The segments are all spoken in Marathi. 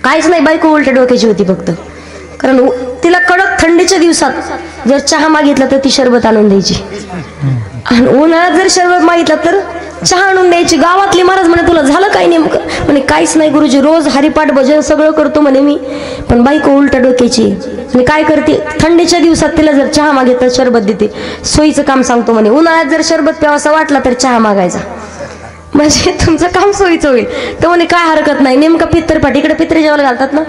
काहीच नाही, बायको उलट्या डोक्याची होती फक्त. कारण तिला कडक थंडीच्या दिवसात जर चहा मागितला तर ती शरबत आणून द्यायची, आणि उन्हाळ्यात जर शरबत मागितलं तर चहा आणून द्यायची. गावातले महाराज म्हणे तुला झालं काय नेमकं? म्हणे काहीच नाही गुरुजी, रोज हरिपाठ भजन सगळं करतो म्हणे मी, पण बायको उलट्या डोक्याची. मी काय करते, थंडीच्या दिवसात तिला जर चहा मागितलं शरबत देते. सोयीचं काम सांगतो म्हणे, उन्हाळ्यात जर शरबत प्यावासा वाटला तर चहा मागायचा, म्हणजे तुमचं काम सोयीचं होईल. तर म्हणे काय हरकत नाही. नेमकं पित्तरपाठ, इकडे पित्रे जेवायला घालतात ना,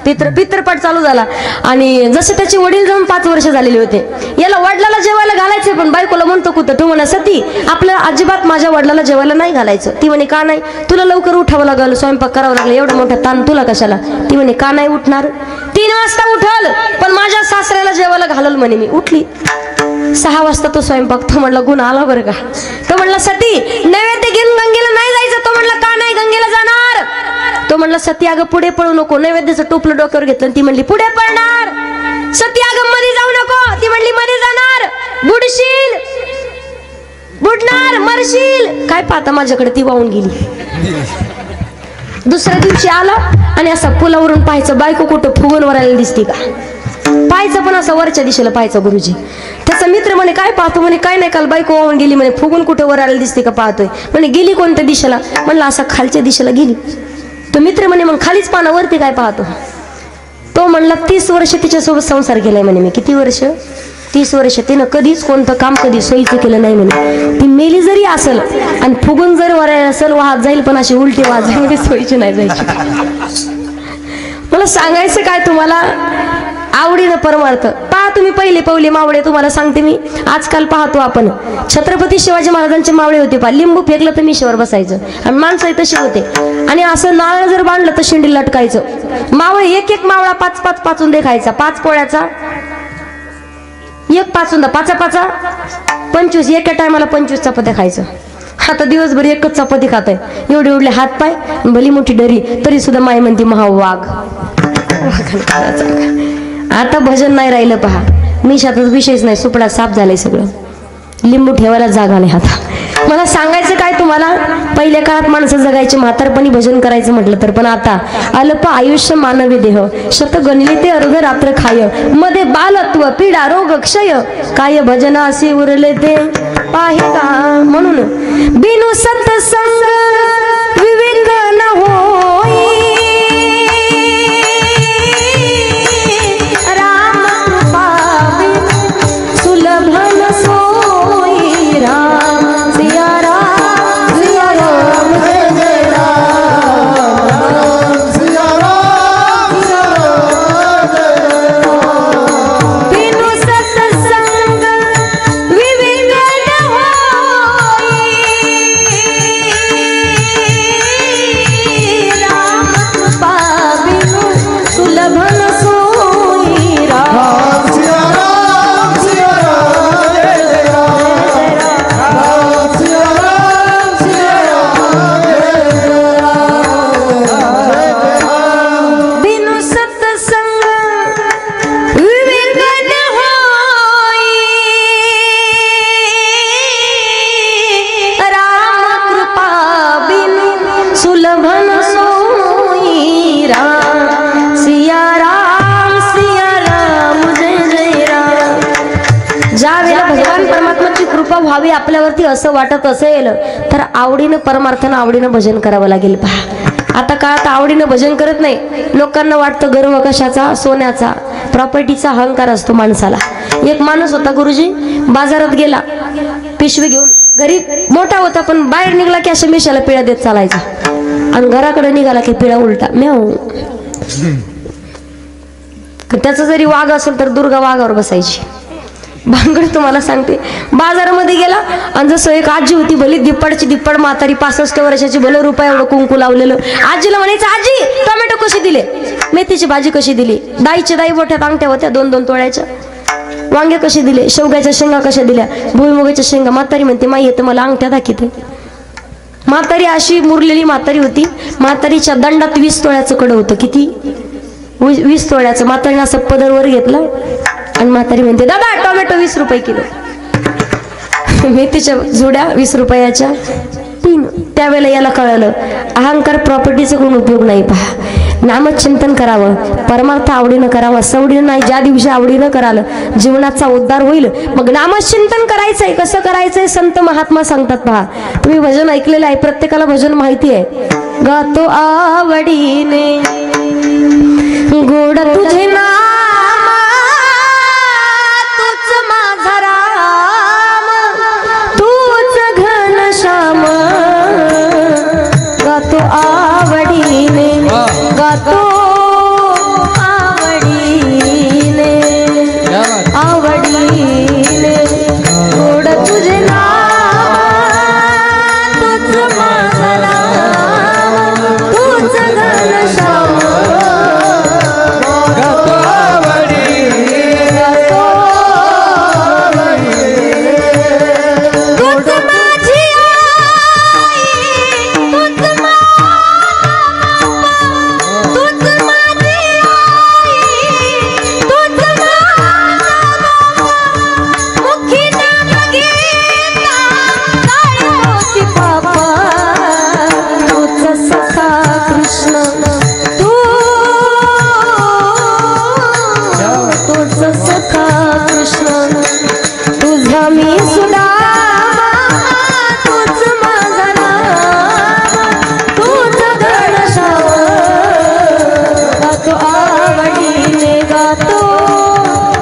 पित्तरपाठ चालू झाला. आणि जसे त्याचे वडील जाऊन 5 वर्ष झालेले होते, याला वडिलाला जेवायला घालायचे, पण बायकोला म्हणतो कुठं. तो म्हणा सती आपलं अजिबात माझ्या वडिलाला जेवायला नाही घालायचं. ती म्हणे का नाही? तुला लवकर उठावं लागलं, स्वयंपाक करावं लागलं, एवढा मोठा ताण तुला कशाला? ती म्हणे का नाही उठणार? 3 वाजता उठल, पण माझ्या सासऱ्याला जेवायला घालल म्हणे मी. उठली 6 वाजता तो स्वयंपाक. तो म्हणला गुन्हा आला बरं का. तो म्हणला सती नैवेद्य घेऊन गंगेला नाही जायचं. तो म्हणला का नाही गंगेला जाणार? तो म्हणला सती अगं पुढे पळू नको. नैवेद्याचं टोपलं डोक्यावर घेतलं, ती म्हणली पुढे पळणार. सती अगं मध्ये जाऊ नको. ती म्हणली मध्ये जाणार. बुडशील, बुडणार, मरशील. काय पाहता माझ्याकडे, ती वाहून गेली. दुसऱ्या दिवशी आला आणि असा पुलावरून पाहायचं बायको कुठं फुगून वरायला दिसते का. पाहायचं पण असं वरच्या दिशेला पाहायचं. गुरुजी त्याचा मित्र म्हणे काय पाहतो? म्हणे काय नाही, काल बायको वाहून गेली म्हणे, फुगून कुठं वरायला दिसते का पाहतोय. म्हणे गेली कोणत्या दिशेला? म्हणलं असा खालच्या दिशेला गेली. तो मित्र म्हणे मग खालीच पानावरती काय पाहतो? तो म्हणला 30 वर्ष तिच्यासोबत संसार केलाय म्हणे मी. किती वर्ष? 30 वर्ष. तिनं कधीच कोणतं काम कधी सोयीचं केलं नाही म्हणे. ती मेली जरी असेल आणि फुगून जर वरायला असेल वाहत जाईल, पण अशी उलटी वाजायमध्ये सोयीची नाही जायची. मला सांगायचं काय तुम्हाला, आवडीनं परमार्थ पहा तुम्ही. पहिले पवले मावळे तुम्हाला सांगते मी. आजकाल पाहतो आपण, छत्रपती शिवाजी महाराजांचे मावळे होते पहा, लिंबू फेकलं तर मिशीवर बसायचं, आणि माणसं तसे होते. आणि असं नारळ जर बांधलं तर शेंडी लटकायचं. मावळे एक मावळा 5-5 पाचून देखायचा. 5 पोळ्याचा 1 पाचून 5 25. एका टायमाला 25 चपात्या खायचं. आता दिवसभर एकच चपाती खात आहे. एवढे एवढे हात पाय, भली मोठी डरी, तरी सुद्धा माय म्हणते महावाघ. आता भजन नाही राहिलं पहा. मी शातात विषयच नाही, सुपडा साफ झालंय सगळं. लिंबू ठेवायला जागा नाही आता. मला सांगायचं काय तुम्हाला, पहिल्या काळात माणसं जगायचे, म्हातारपणी भजन करायचं म्हटलं तर. पण आता अल्प आयुष्य मानवी देह, शत गणले ते अर्ध रात्र खाय, मध्ये बालत्व पीडा रोग क्षय, काय भजन असे उरले ते पाहे का. म्हणून बिनु सत्संग विवेक न होई, व्हावी आपल्यावरती असं वाटत असेल तर आवडीनं परमार्थानं आवडीनं भजन करावं लागेल. पहा आता काळात आवडीनं भजन करत नाही. लोकांना वाटतं गर्व कशाचा, सोन्याचा, प्रॉपर्टीचा अहंकार असतो माणसाला. एक माणूस होता गुरुजी, बाजारात गेला पिशवी घेऊन. घरी मोठा होता पण बाहेर निघाला की अशा मिशाला पिळा देत चालायचा, आणि घराकडे निघाला की पिळा उलटा म्याऊ. त्याचा जरी वाघ असेल तर दुर्गा वाघावर बसायची. भांगड तुम्हाला सांगते. बाजारामध्ये गेला आणि जसं एक आजी होती, भली दिप्पाडची दिप्पाड म्हातारी, 65 वर्षाची, भलं रुपये एवढं कुंकू लावलेलं. आजीला म्हणायचं आजी टोमॅटो कशी दिले, मेथीची भाजी कशी दिली, दाईच्या दाई मोठ्या अंगठ्या होत्या 2-2 तोळ्याच्या, वांगे कसे दिले, शेवग्याच्या शेंगा कशा दिल्या, भुईमुगाच्या शेंगा. म्हातारी म्हणते माई येतं मला अंगठ्या दाखवते. म्हातारी अशी मुरलेली म्हातारी होती. म्हातारीच्या दंडात 20 तोळ्याचं कडं होतं. किती? 20 तोळ्याचं. म्हातारीने असं पदरवर घेतलं आणि म्हातारी म्हणते दादा टोमॅटो 20 रुपये किलो, मेथीच्या जुड्या 20 रुपयाच्या 3. त्यावेळेला याला कळलं अहंकार प्रॉपर्टीचा कोण उपयोग नाही. पहा नामचिंतन करावं, परमार्थ आवडीनं करावं, सवडीनं नाही. ज्या दिवशी आवडीनं कराल जीवनाचा उद्धार होईल. मग नामचिंतन करायचंय. कसं करायचंय संत महात्मा सांगतात पहा. तुम्ही भजन ऐकलेलं आहे, प्रत्येकाला भजन माहिती आहे. गातो आवडीने गोड तुझे नाम, तूच माझा राम, तूच घनश्याम. गातो आवडीने, गातो आवडीने, आवडीने गोड तुझे नाम, तूच माझा राम, तूच घनश्याम. गातो आवडीने, गातो आवडीने, तूच माझी आई, तूच तूच माझी आई, तूच मुखी नाम घेता काळी मोठी बाबा. तूच सखा कृष्ण, तूच सखा कृष्ण, तुझा मी सुदामा, तूच माझा नाम, तूच घनश्याम. गातो आवडीने, गातो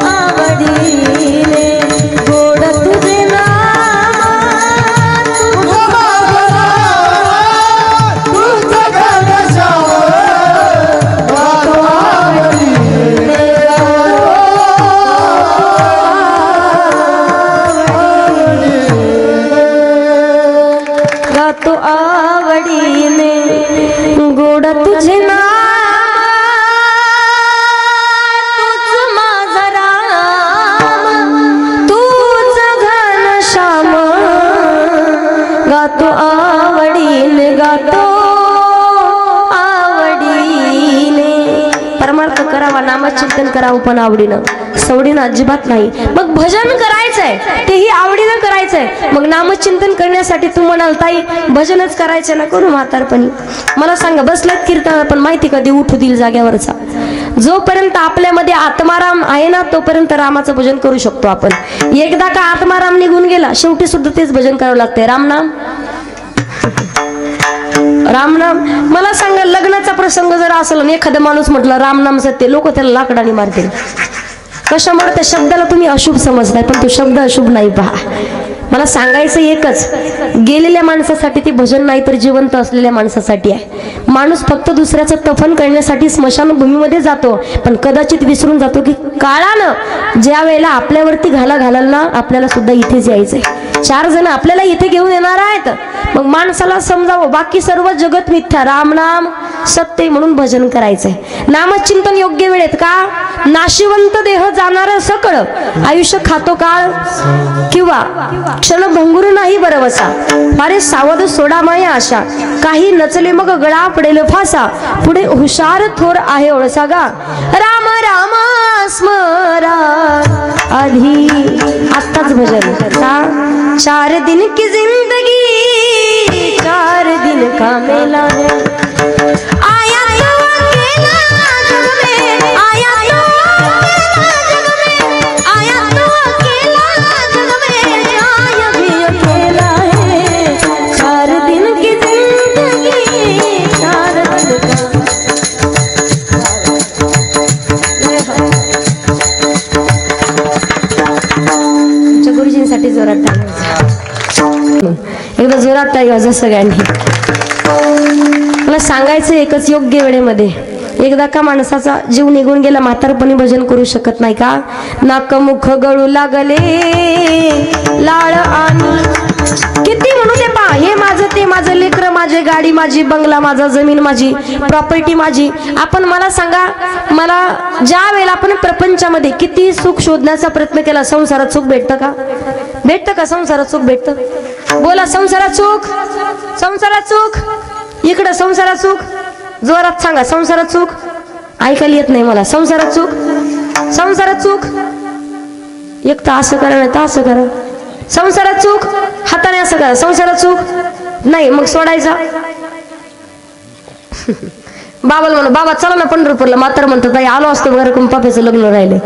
आवडीने गोड तुझे नाम, तूच घनश्याम. गातो आवडीने, गातो आवडीने गोड तुझे नाम, तूच माझा राम, तूच घनश्याम. गातो आवडीने, गातो आवडीने. परमार्थ करावा, नामचिंतन करावं, पण आवडीनं, सवडीनं अजिबात नाही. मग भजन करायचंय, तेही आवडीनं करायचंय. मग नामचिंतन करण्यासाठी तू म्हणाल ताई भजनच करायचं ना, करू म्हातारपणी. मला सांगा, बसल्यात कीर्तन, पण माहिती कधी उठू देईल जाग्यावरचा. जोपर्यंत आपल्यामध्ये आत्माराम आहे ना, तोपर्यंत रामाचं भजन करू शकतो आपण. एकदा का आत्माराम निघून गेला, शेवटी सुद्धा तेच भजन करावं लागतंय. रामनाम, रामनाम. मला सांगा, लग्नाचा प्रसंग जर असेल आणि एखादा माणूस म्हटलं रामनाम सत्य, लोक त्याला लाकडाने मारतील. कशामुळे? त्या शब्दाला तुम्ही अशुभ समजताय, पण तो शब्द अशुभ नाही. पहा, मला सांगायचं एकच, गेलेल्या माणसासाठी ते भजन नाही, तर जिवंत असलेल्या माणसासाठी आहे. माणूस फक्त दुसऱ्याचं तफन करण्यासाठी स्मशानभूमीमध्ये जातो, पण कदाचित विसरून जातो की काळानं ज्या वेळेला आपल्यावरती घाला घालाल ना, आपल्याला सुद्धा इथेच यायचंय. 4 जण आपल्याला इथे घेऊन येणार आहेत. मग माणसाला समजावं, बाकी सर्व जगत मिथ्या, रामनाम सत्य म्हणून भजन करायचंय. नामचिंतन योग्य वेळेत का? नाशिवंत देह जाणार सकळ, आयुष्य खातो काळ किंवा क्षण भंगुर नाही बरवसा. फारे सावध सोडा माया आशा, काही नचले मग गळा पडेल फासा. पुढे हुशार थोर आहे ओळसा गा. राम राम स्मरा आधी, आत्ताच भजन का? 4 दिन की जिंदगी 4 दिन का मेला है. आया तो अकेला जग में, आया तो अकेला जग में, आया तो अकेला जग में, जाय भी अकेला है. 4 दिन की जिंदगी 4 दिन का. गुरुजींसाठी जोरात टाळ्या, एकदा जोरात टाळ्या वाजवा सगळ्यांनी. मला सांगायचं एकच, योग्य वेळेमध्ये. एकदा का माणसाचा जीव निघून गेला, म्हातारपणी भजन करू शकत नाही का? नाक मुख गळू लागले लाळ आणि किती म्हणू दे पा, हे माझं ते माझं, लेकरं माझे, गाडी माझी, बंगला माझा, जमीन माझी, प्रॉपर्टी माझी. आपण मला सांगा, मला ज्या वेळेला आपण प्रपंचामध्ये किती सुख शोधण्याचा प्रयत्न केला, संसारात सुख भेटतं का? भेटतं का? संसारात सुख भेटतं? बोला, संसारात सुख, संसारात सुख, इकडं संसारात सुख, जोरात सांगा, संसारात सुख. ऐकायला येत नाही मला. संसारात सुख, संसारात सुख. एक तर असं करा, नाही तर असं करा. संसारात सुख, हाताने असं करा. संसारात सुख नाही, मग सोडायचा. बाबाला म्हणू बाबा चला ना पंढरपूरला. म्हातारं म्हणतात ताई आलो असतो घर पप्याचं लग्न राहिले.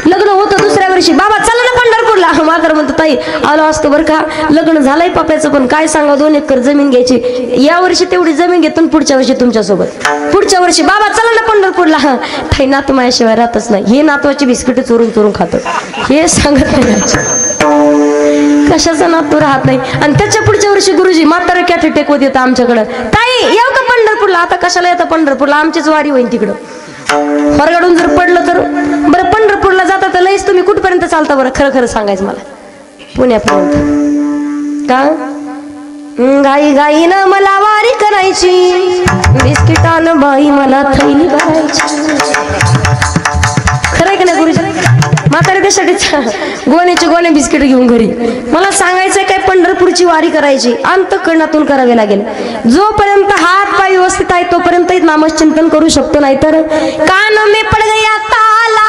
लग्न होतं दुसऱ्या वर्षी बाबा चला ना पंढरपूरला. म्हातारं म्हणतात ताई आलो असतो बरं का, लग्न झालंय पप्याचं पण काय सांगा 2 एकर जमीन घ्यायची. या वर्षी तेवढी जमीन घेतो पुढच्या वर्षी तुमच्यासोबत. पुढच्या वर्षी बाबा चला ना पंढरपूरला. ताई नातू माझ्याशिवाय राहतच नाही. हे नातवाची बिस्किट चोरून चोरून खातं हे सांगत नाही. कशाचा नातू राहत नाही. आणि त्याच्या पुढच्या वर्षी गुरुजी म्हातारं कॅफे टेकवत येतं आमच्याकडं. ताई येऊ का पंढरपूरला. आता कशाला येतं पंढरपूरला, आमचीच वारी होईल तिकडं. फरगाडून जर पडलं तर बरं पंढरपूरला जाता तर लईच तुम्ही कुठपर्यंत चालता बरं खरं खरं सांगायचं मला. पुण्यापर्यंत का. गाई गाईनं मला वारी करायची, बिस्किटानं बाई मला थैली करायची. खरंय का नाही गुरुजी. म्हातारे त्यासाठी गोण्याचे गोणे बिस्किट घेऊन घरी. मला सांगायचंय काय पंढरपूरची वारी करायची अंतःकरणातून करावे लागेल. जोपर्यंत हात पाय व्यवस्थित आहे तोपर्यंत नामचिंतन करू शकतो. नाहीतर कान में पड़ गया ताला,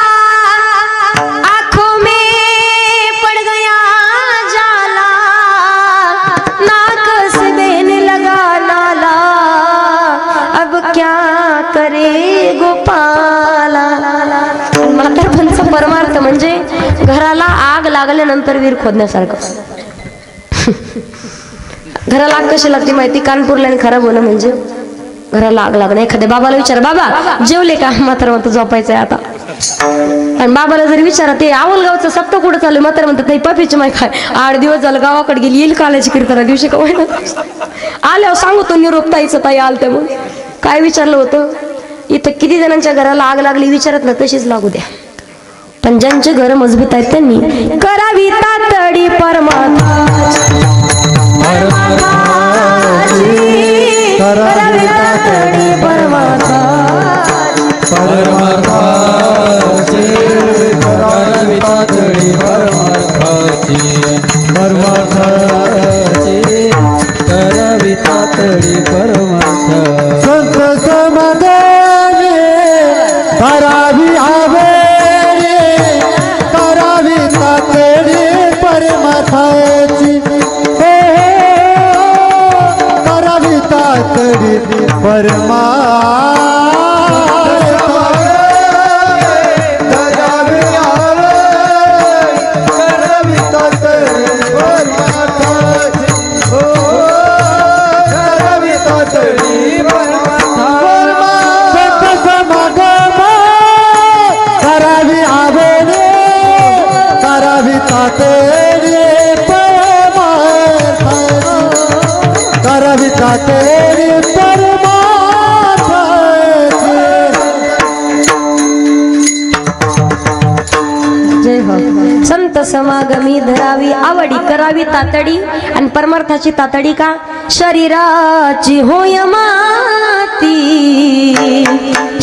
आंखों में पड़ गया जाला, नाक से बहने लगा नाला, अब क्या करे गोपाला. म्हातारपणाचा परमार्थ म्हणजे घराला आग लागल्यानंतर वीर खोदण्यासारखं. घराला आग कशी लागते माहिती. कानपूरला खराब होणं म्हणजे घराला आग लागणं. एखाद्या बाबाला विचार बाबा जेवले का. म्हातारं म्हणतो झोपायचंय आता. आणि बाबाला जर विचारा ते आवलगावचं सप्ताह कुठं चालू. म्हातारं म्हणतात नाही पपीची माय खाय 8 दिवस झालं गावाकडे गेली. येईल काल्याची कीर्तना दिवशी का होईना. आल्यावर सांगतो निरोप ताईचं ताई आल त्या म्हणून. काय विचारलं होतं. इथं किती जणांच्या घराला आग लागली विचारत ना तशीच लागू द्या. पण ज्यांचे घर मजबूत आहेत त्यांनी करावी तातडी परमार्थाची, करावी तातडी परमार्थाची, करावी तातडी परमार्थाची, करावी तातडी परमार्थाची. संत समाधानी करावी हवे, करावी तातडी परमार्थाची, करावी तातडी संत समागमी धरावी आवडी, करावी तातडी. आणि परमार्थाची तातडी का. शरीराची होय माती,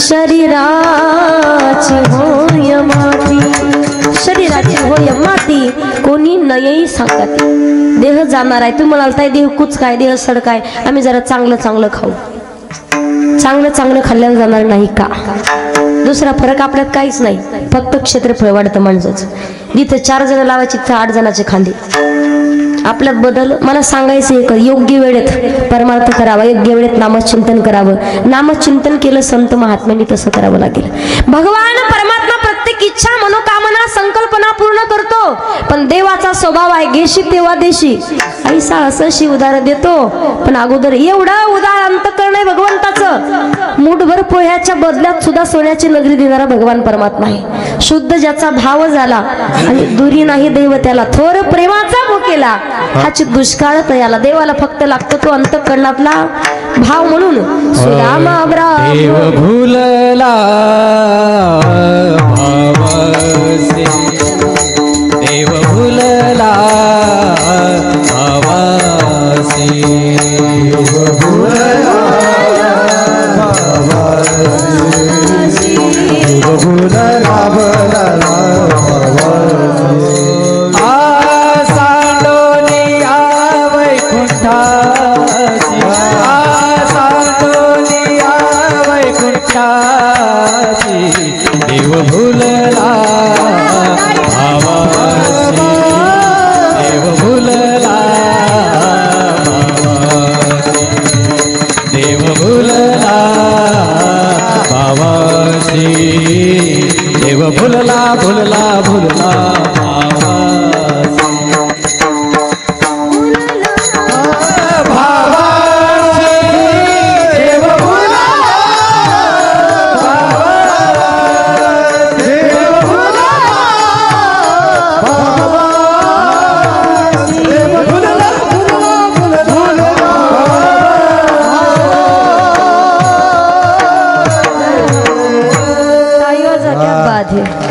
शरीराची होय माती, शरीराची होय माती कोणी नयही सांगते. देह जाणार आहे. तू म्हणाल ताई देह कुच काय देह सड काय. आम्ही जरा चांगलं चांगलं खाऊ. चांगलं चांगलं खाल्ल्यावर जाणार नाही का. दुसरा फरक आपल्यात काहीच नाही. फक्त क्षेत्रफळ वाढतं माणसाचं. जिथे 4 जण लावायची 8 जणाचे खांदे. आपल्यात बदल. मला सांगायचं एक योग्य वेळेत परमार्थ करावा, योग्य वेळेत नामचिंतन करावं. नामचिंतन केलं संत महात्म्यांनी तसं करावं लागेल. भगवान परमात्मा प्रत्येक इच्छा मनोकामना संकल्पना पूर्ण करतो. पण देवाचा स्वभाव आहे घेशी तेव्हा देशी. ऐसा असशी उदार देतो. पण अगोदर एवढं उदार अंतकरण आहे भगवंताचं. मूठभर पोह्याच्या बदल्यात सुद्धा सोन्याची नगरी देणारा भगवान परमात्मा आहे. शुद्ध ज्याचा भाव झाला आणि दुरी नाही दैव त्याला. थोर प्रेमाचा भोकेला हाची दुष्काळ तयाला. देवाला फक्त लागतो तो अंतकरणातला भाव. म्हणून सुदामा देव भूलला भावासी, देव भूलला भावासी, देव भूलला भावासी, देव भूलला देव भूलला भावासी, देव भूलला भावासी, देव भूलला भावासी देव भुलला भुलला भुलला भावासी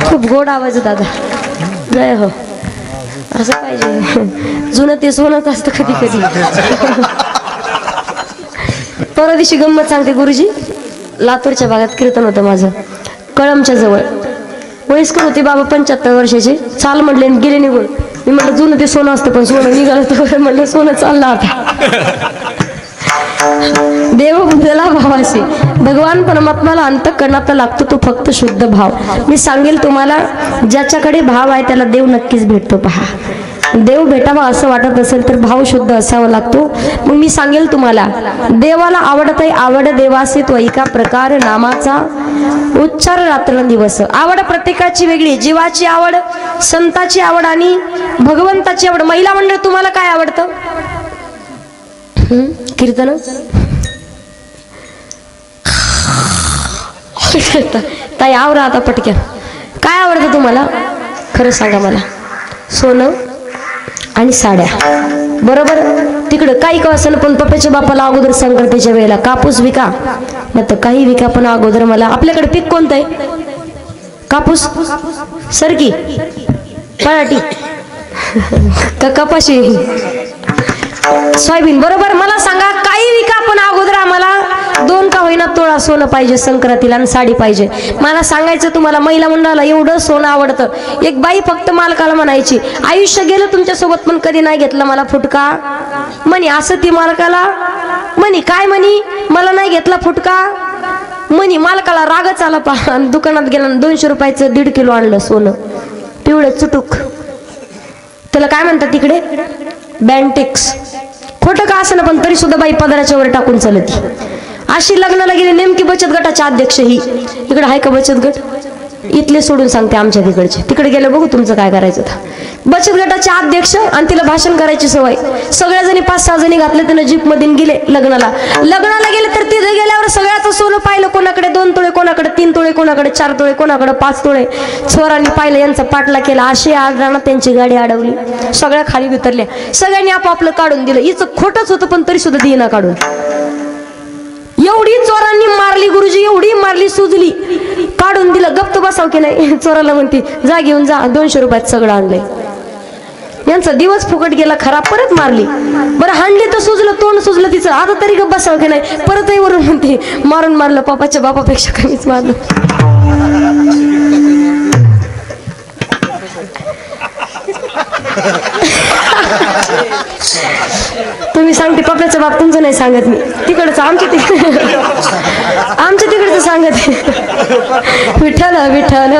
खूप गोड आवाज आहे दादा. जय हो. असं पाहिजे. जुनं ते सोनंच असतं कधी कधी. परवा दिवशी गंमत सांगते. गुरुजी लातूरच्या भागात कीर्तन होतं माझं, कळमच्या जवळ. वयस्कर होते बाबा, 75 वर्षाचे. चाल म्हटले गेले निघून. मी म्हटलं जुनं ते सोनं असतं, पण सोनं निघालं तर म्हटलं सोनं चाललं आता. देव बुद्धला भावाशी भगवान परमात्म्याला अंतःकरणात लागतो तो फक्त शुद्ध भाव. मी सांगेल तुम्हाला, ज्याच्याकडे भाव आहे त्याला देव नक्कीच भेटतो. पहा, देव भेटावा असं वाटत असेल तर भाव शुद्ध असावा लागतो. मग मी सांगेल तुम्हाला, देवाला आवडत आहे. आवड देवासे तो एका प्रकार नामाचा उच्चार रात्रंदिवस. आवड प्रत्येकाची वेगळी. जीवाची आवड, संताची आवड आणि भगवंताची आवड. महिला मंडळ तुम्हाला काय आवडतं? कीर्तन. ताई आवरा आता पटक्या. काय आवडतं तुम्हाला? खरं सांगा मला. सोनं आणि साड्या. बरोबर. तिकडं काही का असं पण पप्पाच्या बापाला अगोदर संक्रांतीच्या वेळेला कापूस विका, नाही तर काही विका, पण अगोदर मला. आपल्याकडे पीक कोणतं आहे? कापूस, सरकी, पराठी का कपाशी, सोयाबीन. बरोबर. मला सांगा, काही विका, पण अगोदर आम्हाला 2 का होईना तोळा सोनं पाहिजे संक्रांतीला आणि साडी पाहिजे. मला सांगायचं तुम्हाला, महिला मंडळाला एवढं सोनं आवडतं. एक बाई फक्त मालकाला म्हणायची, आयुष्य गेलं तुमच्यासोबत पण कधी नाही घेतला मला फुटका म्हणी. असं ती मालकाला म्हणी. काय म्हणी? मला नाही घेतला फुटका म्हणी. मालकाला रागच आला. पहा, दुकानात गेला 200 रुपयाचं 1.5 किलो आणलं सोनं, पिवळं चुटूक. त्याला काय म्हणतात तिकडे? बँटेक्स. खोटं का असं ना, पण तरी सुद्धा बाई पदराच्या वर टाकून चालती. अशी लग्नाला गेली. नेमकी बचत गटाच्या अध्यक्ष ही. इकडे आहे का बचत गट? इथले सोडून सांगते, आमच्या तिकडचे. तिकडे गेलं बघू तुमचं काय करायचं. बचत गटाचे अध्यक्ष, आणि तिला भाषण करायची सवय. सगळ्या जणी 5-6 जणी घातले, त्यानं जीप मधून गेले लग्नाला गेले. तर तिथे गेल्यावर सगळ्याचं सोनं पाहिलं. कोणाकडे 2 तोळे, कोणाकडे 3 तोळे, कोणाकडे 4 तोळे, कोणाकडे 5 तोळे. चोरांनी पाहिलं, यांचा पाठला केला. अशी आडराना त्यांची गाडी अडवली. सगळ्या खाली उतरल्या. सगळ्यांनी आपापलं काढून दिलं. हिचं खोटंच होतं, पण तरी सुद्धा देईना काढून. एवढी चोरांनी मारली गुरुजी, एवढी मारली, सुजली. काढून दिलं. गप्प बसाव की नाही. चोराला म्हणती, जा घेऊन जा, 200 रुपयात सगळं आणलंय. यांचा दिवस फुकट गेला खराब. परत मारली. बरं, हाणली तर सुजलं, तोंड सुजलं तिचं. आता तरी गप्प बसाव की नाही. परतही वरून म्हणते, मारून मारलं, पप्पाच्या बापापेक्षा कमीच मारलं. तुम्ही सांगते पप्पाचा बाप, तुमचं नाही सांगत मी. तिकडचं आमच्या तिकडचं सांगत. विठ्ठल विठ्ठल.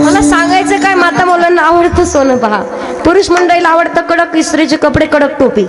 मला सांगायचं काय, माता मुलांना आवडतं सोनं. पहा, पुरुष मंडळीला आवडतं कडक इस्त्रीचे कपडे, कडक टोपी.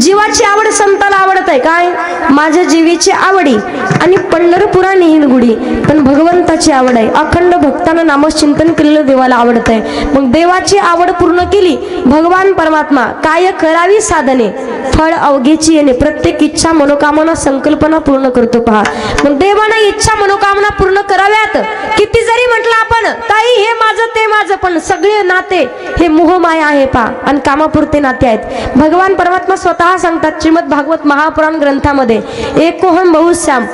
जीवाची आवड संताला आवडत आहे. काय? माझ्या जीवीची आवडी आणि पंढरपुरा नेईल गुढी. पण भगवंताची आवड आहे. अखंड भक्तानं नामचिंतन केलेलं देवाला आवडत आहे. मग देवाची आवड पूर्ण केली. भगवान परमात्मा काय करावी साधने, फळ अवघेची येणे. प्रत्येक इच्छा, मनोकामना, संकल्पना पूर्ण करतो. पहा, मग देवानं इच्छा मनोकामना पूर्ण कराव्यात. किती जरी म्हटलं आपण, ताई हे माझं ते माझं, पण सगळे नाते हे मोहमाया आहे. पहा, आणि कामापुरते नाते आहेत. भगवान परमात्मा स्वतः सांगतात श्रीमद भागवत महापुराण ग्रंथामध्ये, एकोहम बहुश्याम.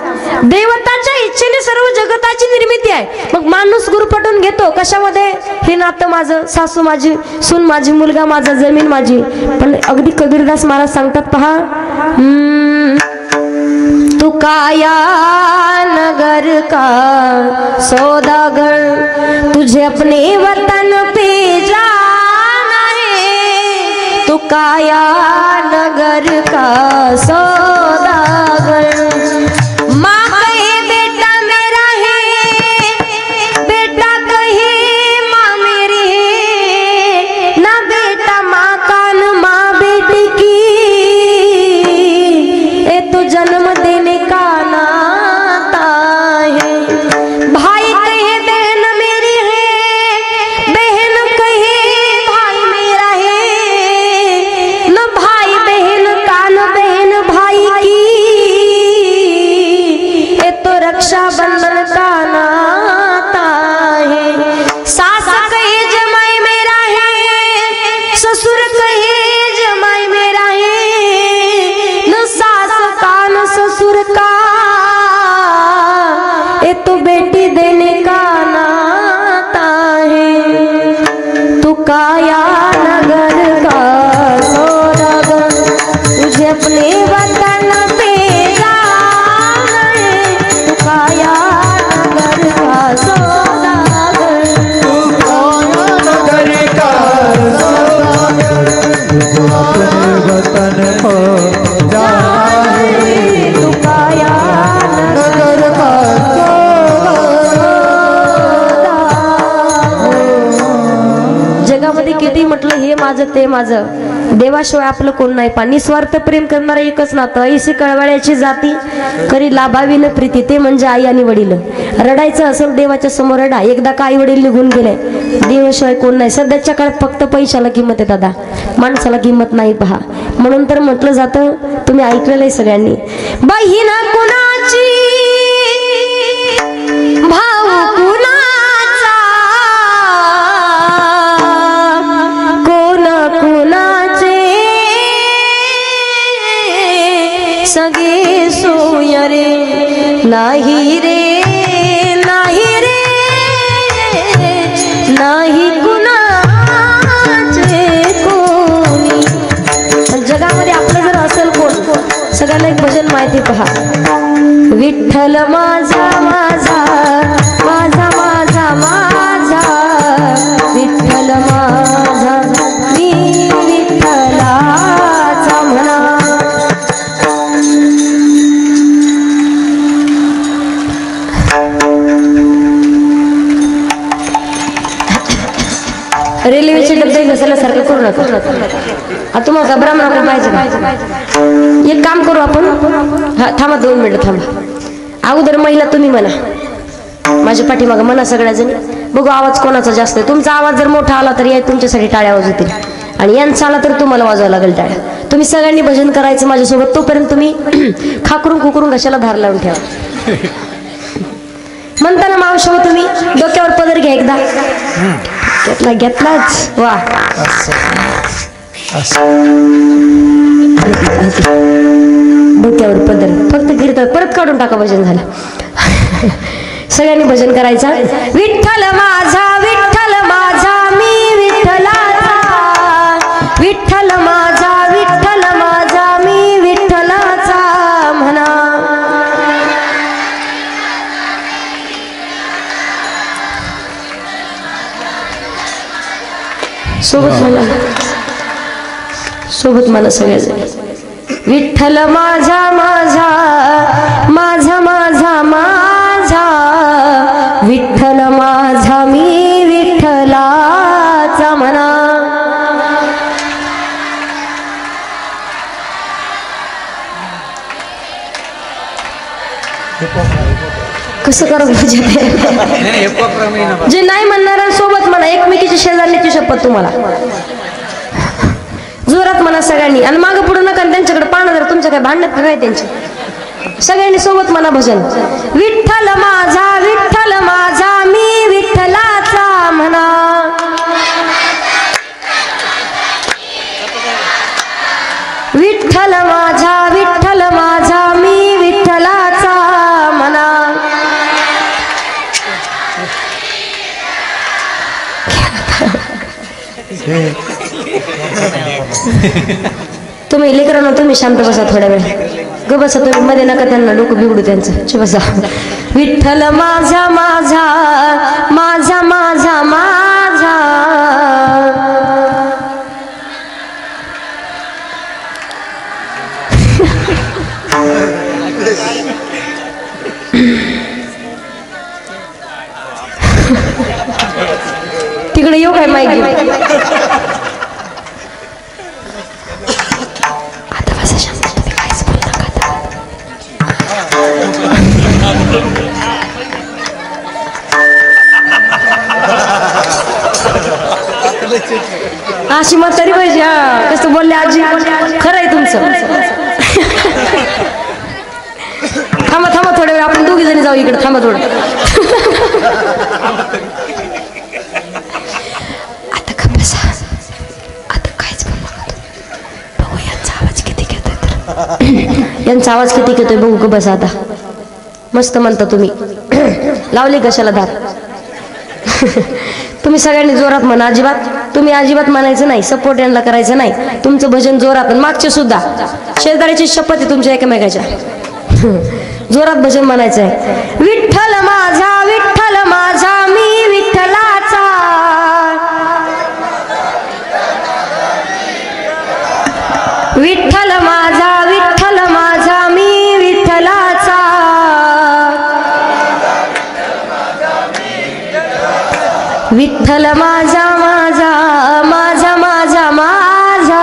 देवताच्या इच्छेने सर्व जगताची निर्मिती आहे. मग माणूस गुरफटून घेतो कशामध्ये? हे नातं माझं, सासू माझी, सून माझी, मुलगा माझा, जमीन माझी. पण अगदी कबीरदास महाराज सांगतात, पहा, तू काया नगर का सौदागर, तुझे अपने वतन पे जाना है. तू काया नगर का सौदागर. माँ कहे बेटा मेरा है, बेटा कहे माँ मेरी है. ना बेटा माँ का न माँ बेटी की. ए तो जन्म देने का नाता है। भाई कहे बहन मेरी है, बहन कहे भाई मेरा है, न भाई बहन का न बहन भाई की, ये तो रक्षा बंधन का नाता है। सास कहे जमाई मेरा है, ससुर कहे जमाई मेरा है, न सास का न ससुर का, ये तो बेटी देने का नाता है। तू काया नगर का सौदागर, तुझे अपने वतन पे जाना है। तू काया नगर का सौदागर, नगर का अपने वतन को जाए। तू काया नगर का जगामध्ये किती म्हटलं हे माझं ते माझं, देवाशिवाय आपलं कोण नाही. पा निस्वार्थ प्रेम करणारं एकच नातं, ऐशी कळवळ्याची जाती करी लाभावी न प्रीती, ते म्हणजे आई आणि वडील. रडायचं असेल देवाच्या समोर रडा. एकदा का आई वडील निघून गेले, देवाशिवाय कोण नाही. सध्याच्या काळात फक्त पैशाला किंमत आहे दादा, माणसाला किंमत नाही पहा. म्हणून तर म्हटलं जातं, तुम्ही ऐकलेलं आहे सगळ्यांनी, बहीण कुणाची भाऊ कुणाचा, कोण कुणाचे सगळे सोय रे, नाही रे नाही रे, नाही कुणाचे कोणी. जगामध्ये आपलं जर असेल कोण, सगळ्यांना एक भजन माहिती पहा. विठ्ठल माझा माझा माझा माझा माझा, विठ्ठल माझा मी विठ्ठलाचा म्हणा. रेल्वेचे डबे घसरल्यासारखं करू नका. आता तुम्हाला घबरा नको पाहिजे का? एक काम करू आपण, हा थांबा 2 मिनिटं थांबा. अगोदर महिला तुम्ही म्हणा, माझ्या पाठीमागं म्हणा सगळ्याजणी, बघू आवाज कोणाचा जास्त आहे. तुमचा आवाज जर मोठा आला तर या तुमच्यासाठी टाळ्या वाजवतील, आणि यांचा आला तर तुम्हाला वाजवायला लागेल टाळ्या. तुम्ही सगळ्यांनी भजन करायचं माझ्यासोबत. तोपर्यंत तुम्ही खाकरून खुकरून घशाला धार लावून ठेवा. म्हणताना मावशी तुम्ही डोक्यावर पदर घ्या एकदा. घेतला घेतलाच वा. डोक्यावर पदर फक्त गिरतात, परत काढून टाका. भजन झालं. सगळ्यांनी भजन करायचं. विठ्ठल माझा विठ्ठल माझा मी विठ्ठलाचा, विठ्ठल माझा विठ्ठल माझा मी विठ्ठलाचा म्हणा. सोबत म्हणा, सोबत म्हणा सगळ्याजण. विठ्ठल माझा माझा माझा माझा माझा, विठ्ठल माझा मी विठ्ठलाचा म्हणा. कसं करा जे नाही म्हणणार सोबत म्हणा. एकमेकीची शेजारण्याची शपथ तुम्हाला जोरात म्हणा सगळ्यांनी, आणि मागं पुढे नका. त्यांच्याकडे पाहणं जर तुमच्या काय भांडण्यात काय त्यांचे. सगळ्यांनी सोबत म्हणा भजन. विठ्ठल माझा विठ्ठल माझा मी विठ्ठलाचा म्हणा. विठ्ठल माझा विठ्ठल माझा मी विठ्ठलाचा म्हणा. तुम्ही लेकरांना तुम्ही शांत बसा, थोड्या वेळ ग बसा तुम्ही, मध्ये नका त्यांना डोकं बिघडू त्यांचं. बसा. विठ्ठल माझा माझा माझा माझा माझा, तिकडे येऊ काय माईक घेऊन. आता बसा शांत, तुम्ही काहीच बोलू नका. अशी म्हातारी पाहिजे. हा कसं बोलले आजी, खरं आहे तुमचं. थांबा थांबा थोड्या वेळ, आपण दोघी जणी जाऊ इकडे. थांबा थोडं. आता का बसा, आता काहीच बघू यांचा आवाज किती घेतोय तर. यांचा आवाज किती घेतोय बघू का बसा. आता मस्त म्हणता तुम्ही. लावले कशाला दार. तुम्ही सगळ्यांनी जोरात म्हणा. तुम्ही अजिबात म्हणायचं नाही, सपोर्ट यांना करायचं नाही. तुमचं भजन जोरात. मागचे सुद्धा शेजारीची शपथ आहे तुमच्या एकमेकाच्या. जोरात भजन म्हणायचं आहे. विठ्ठल माझा, विठ्ठल माझा, मी विठ्ठलाचा. विठ्ठल माझा, विठ्ठल माझा, मी विठ्ठलाचा. विठ्ठल माझा, माझा, माझा, माझा, माझा.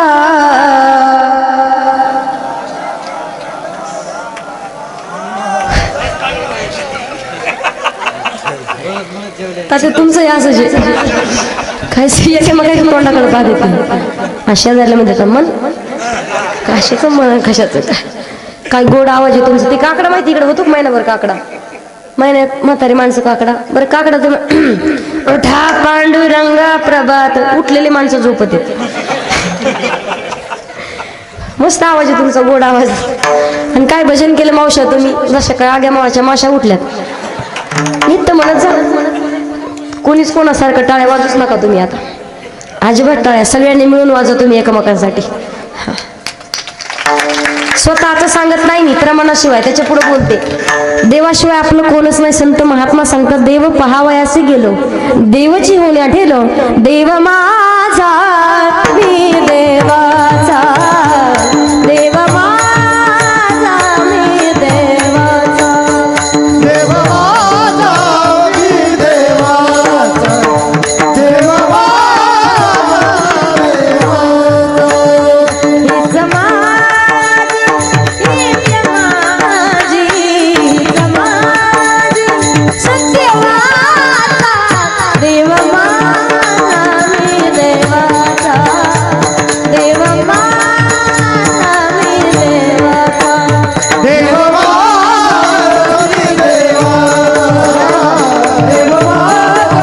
तसे तुमचं हे असं जे काय मग काही तोंडाकडे का देते. अशा झाल्या म्हणजे मन कशाचं मन, कशाचं काय गोड आवाज आहे तुमचं. ते काकडा माहिती इकडे होतो महिनाभर काकडा. महिन्यात म्हातारी माणसं काकडा. बरं काकडा तुम्ही उठा पांडुरंगा प्रभात, उठलेली माणसं झोपत येते. मस्त आवाज आहे तुमचा, गोड आवाज. आणि काय भजन केलं मावशा तुम्ही, जशा काय आग्या मावाच्या माशा उठल्यात. नित्य म्हणत जा. कोणीच कोणासारखं टाळ्या वाजूच नका तुम्ही. आता अजिबात टाळ्या सगळ्यांनी मिळून वाजवा तुम्ही एकमेकांसाठी. स्वतःच सांगत नाही मी, प्रमाणाशिवाय. त्याच्या पुढे बोलते, देवाशिवाय आपलं कोणच नाही. संत महात्मा सांगतात, देव पहावयासे गेलो, देवची होण्या ठेलो. देव माझा, मी देवाचा. देव माझा, मी देवाचा. देव माझा, मी देवाचा. देव माझा, देव माझा, मी देवाचा. देव माझा, मी देवाचा. देव माझा, मी देवाचा. देव माझा,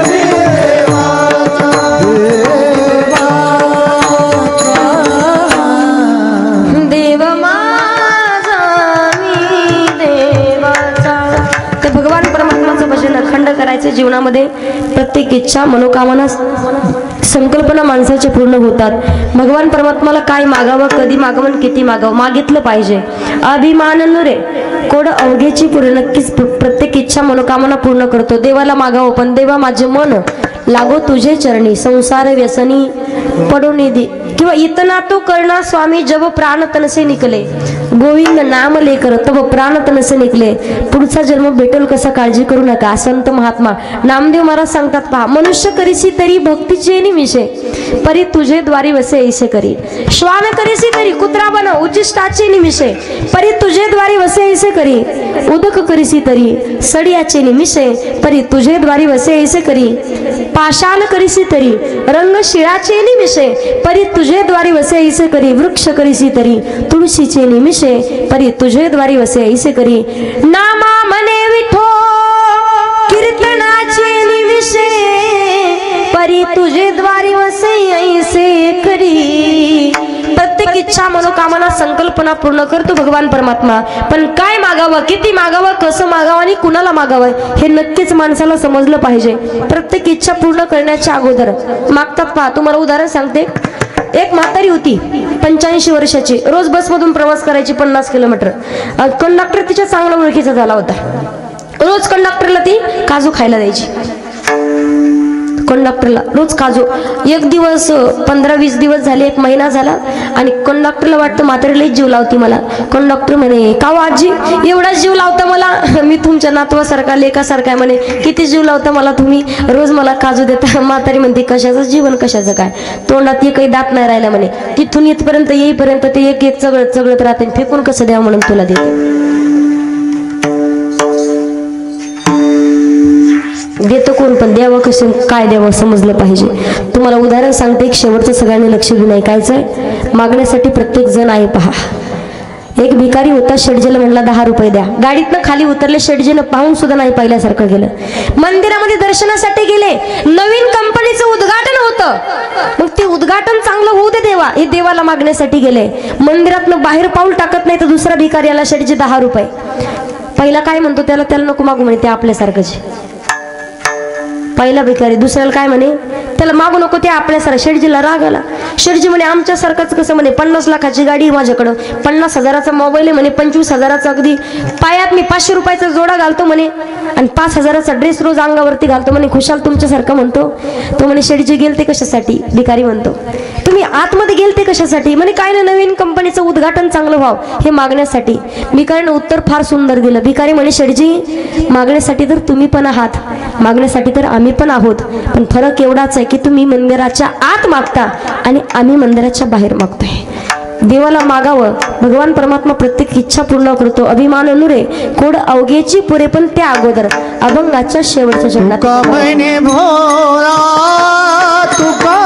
मी देवाचा. देव माझा, मी देवाचा. ते भगवान परमात्माचं भजन अखंड करायचं जीवनामध्ये. प्रत्येक इच्छा, मनोकामना, संकल्पना माणसाचे पूर्ण होतात. भगवान परमात्माला काय मागावं, कधी मागावं, किती मागावं, मागितलं पाहिजे. अभिमान रे कोड अवघेची पुढे नक्कीच प्रत्येक इच्छा मनोकामना पूर्ण करतो. देवाला मागावं, पण देवा माझे मन लागो तुझे चरणी, संसार व्यसनी पडो निधी. किंवा इतना तो करना स्वामी जब प्राण तन से निकले, गोविंद नाम लेकर तब प्राण तन से निकले. पुढचा जन्म भेटेल कसा काळजी करू नका. संत महात्मा नामदेव महाराज सांगतात, पहा, मनुष्य करीसी तरी भक्तीचे निमिषे, परी तुझे द्वारी वसे ऐसे करी. श्वान करीसी तरी कुत्रा बन उच्चिष्टाचे निमिषे, परी तुझे द्वारी वसे ऐसे करी. उदक करीसी तरी सडियाचे निमिषे, परी तुझे द्वारी वसे ऐसे करी. पाषाण करीसी तरी रंग शिळाचे निमिषे, परी तुझे द्वारी वसे ऐसे करी. वृक्ष करीसी तरी तुळशीचे निमिषे, परी तुझे द्वारी वसे ऐसे करी. नामा मने विठो कीर्तनाचे निमिषे, परी तुझे द्वारी वसे ऐसे करी. प्रत्येक इच्छा, मनोकामना, संकल्पना पूर्ण करतो भगवान परमात्मा. पण काय मागावं, किती मागावं, कसं मागावं आणि कुणाला मागावं हे नक्कीच माणसाला समजलं पाहिजे. प्रत्येक इच्छा पूर्ण करण्याच्या अगोदर मागतात. पहा, तुम्हाला उदाहरण सांगते. एक म्हातारी होती 85 वर्षाची, रोज बसमधून प्रवास करायची 50 किलोमीटर. कंडक्टर तिच्या चांगला ओळखीचा झाला होता. रोज कंडक्टरला ती काजू खायला द्यायची. कंडक्टरला रोज काजू. एक दिवस 15-20 दिवस झाले, एक महिना झाला आणि कंडक्टरला वाटतं म्हातारीला जीव लावती मला. कंडक्टर म्हणे, का आजी एवढा जीव लावता मला, मी तुमच्या नातवासारखा लेकासारखा म्हणे, किती जीव लावता मला तुम्ही, रोज मला काजू देता. म्हातारी म्हणते, कशाचं जीवन, कशाचं काय, तोंडात काही दात नाही राहिला म्हणे. तिथून इथपर्यंत येईपर्यंत ते एक एक चगळत चगळत राहते. फेकून कसं द्यावं म्हणून तुला देते. देतो कोण पण द्यावं कसं काय द्यावं समजलं पाहिजे. तुम्हाला उदाहरण सांगते, एक शेवटचं सगळ्यांनी लक्ष देऊन ऐकायचंय. मागण्यासाठी प्रत्येक जण आहे पहा. एक भिकारी होता, शेटजीला म्हणला 10 रुपये द्या. गाडीतनं खाली उतरले, शेटजीनं पाहून सुद्धा नाही पाहिल्यासारखं गेलं. मंदिरामध्ये दर्शनासाठी गेले, नवीन कंपनीचं उद्घाटन होतं. मग ते उद्घाटन चांगलं होऊ दे देवा, हे देवाला मागण्यासाठी गेले. मंदिरातनं बाहेर पाऊल टाकत नाही तर दुसरा भिकारी आला, शेटजी 10 रुपये. पहिला काय म्हणतो, त्याला नको मागू म्हणे, ते आपल्यासारखंच. पहिला भिकारी दुसऱ्याला काय म्हणे, त्याला मागू नको, ते आपल्यासारखं. शेटजीला राग आला. शेटजी म्हणे आमच्यासारखंच कसं म्हणे, 50 लाखाची गाडी माझ्याकडं, 50,000चा मोबाईल आहे म्हणे, 25,000चा अगदी पायात मी 500 रुपयाचा जोडा घालतो म्हणे, आणि 5,000चा ड्रेस रोज अंगावरती घालतो म्हणे. खुशाल तुमच्यासारखं म्हणतो. तो म्हणे शेटजी गेलते कशासाठी? भिकारी म्हणतो तुम्ही आतमध्ये गेलते कशासाठी? म्हणे काय ना, नवीन कंपनीचं उद्घाटन चांगलं व्हावं हे मागण्यासाठी. भिकारीनं उत्तर फार सुंदर दिलं. भिकारी म्हणे शेटजी मागण्यासाठी तर तुम्ही पण आहात, मागण्यासाठी तर आम्ही पण आहोत, पण फरक एवढाच आहे की तुम्ही मंदिराच्या आत मागता आणि आम्ही मंदिराच्या बाहेर मागतोय. देवाला मागावं, भगवान परमात्मा प्रत्येक इच्छा पूर्ण करतो. अभिमान नुरे कोड अवघेची पुरे, पण त्या अगोदर अभंगाच्या शेवटच्या चरणात तुका म्हणे भोळा, तुका